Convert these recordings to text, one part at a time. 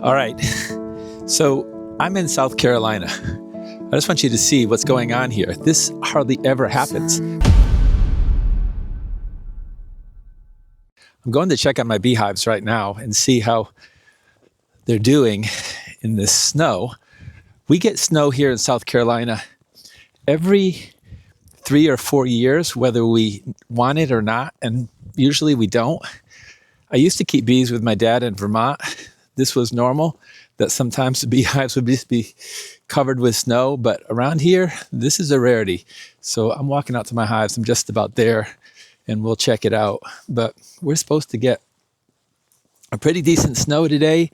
All right, so I'm in South Carolina. I just want you to see what's going on here. This hardly ever happens. I'm going to check on my beehives right now and see how they're doing in this snow. We get snow here in South Carolina every 3 or 4 years, whether we want it or not, and usually we don't. I used to keep bees with my dad in Vermont. This was normal, that sometimes the beehives would just be covered with snow, but around here, this is a rarity. So I'm walking out to my hives. I'm just about there, and we'll check it out. But we're supposed to get a pretty decent snow today,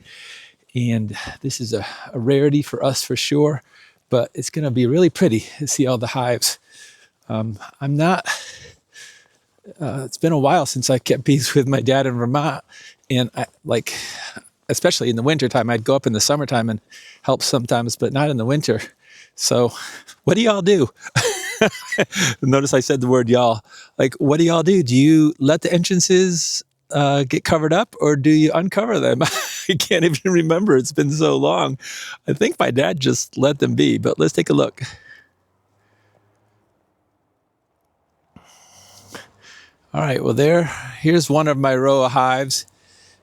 and this is a rarity for us for sure, but it's going to be really pretty to see all the hives. It's been a while since I kept bees with my dad in Vermont, and especially in the wintertime, I'd go up in the summertime and help sometimes, but not in the winter. So what do y'all do? Notice I said the word y'all. Like, what do y'all do? Do you let the entrances get covered up, or do you uncover them? I can't even remember. It's been so long. I think my dad just let them be, but let's take a look. All right, well here's one of my row of hives.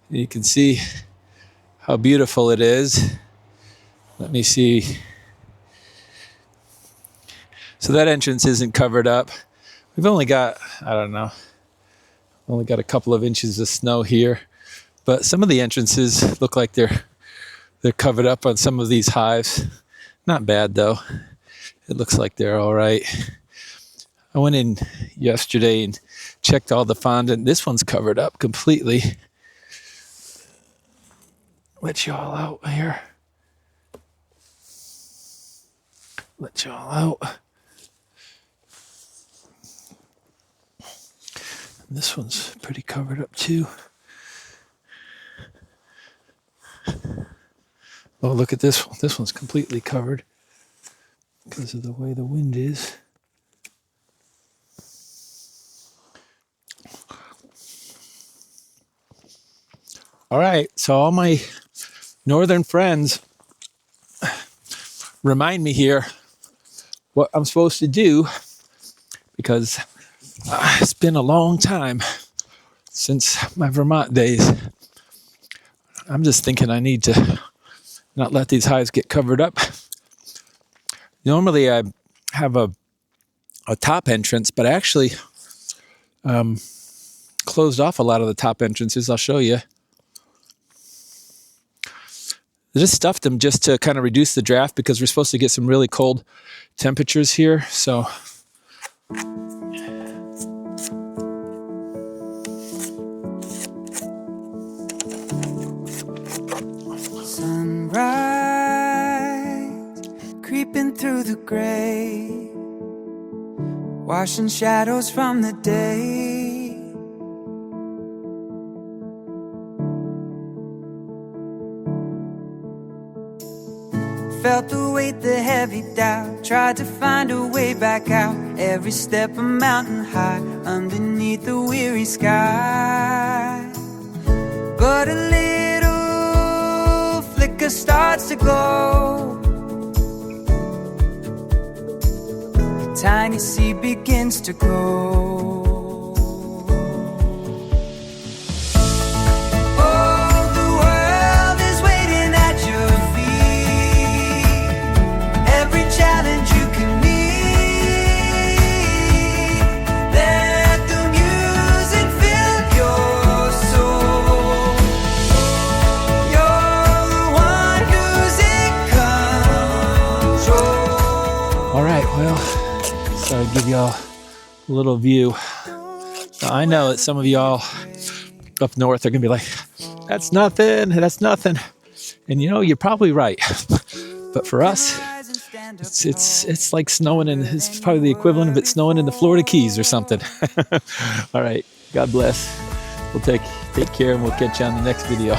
You can see how beautiful it is. Let me see. So that entrance isn't covered up. We've only got, only got a couple of inches of snow here, but some of the entrances look like they're covered up on some of these hives. Not bad though. It looks like they're all right. I went in yesterday and checked all the fondant. This one's covered up completely. Let y'all out here. Let y'all out. And this one's pretty covered up too. Oh, look at this one. This one's completely covered because of the way the wind is. All right, so all my northern friends, remind me here what I'm supposed to do, because it's been a long time since my Vermont days. I'm just thinking I need to not let these hives get covered up. Normally I have a top entrance, but I actually closed off a lot of the top entrances. I'll show you. I just stuffed them just to kind of reduce the draft, because we're supposed to get some really cold temperatures here. So sunrise creeping through the gray, washing shadows from the day. Felt the weight, the heavy doubt, tried to find a way back out. Every step a mountain high, underneath the weary sky. But a little flicker starts to glow. A tiny seed begins to grow. So I'll give y'all a little view. Now, I know that some of y'all up north are gonna be like, that's nothing, that's nothing. And you know, you're probably right. But for us, it's like snowing, and it's probably the equivalent of it snowing in the Florida Keys or something. All right, God bless. We'll take care, and we'll catch you on the next video.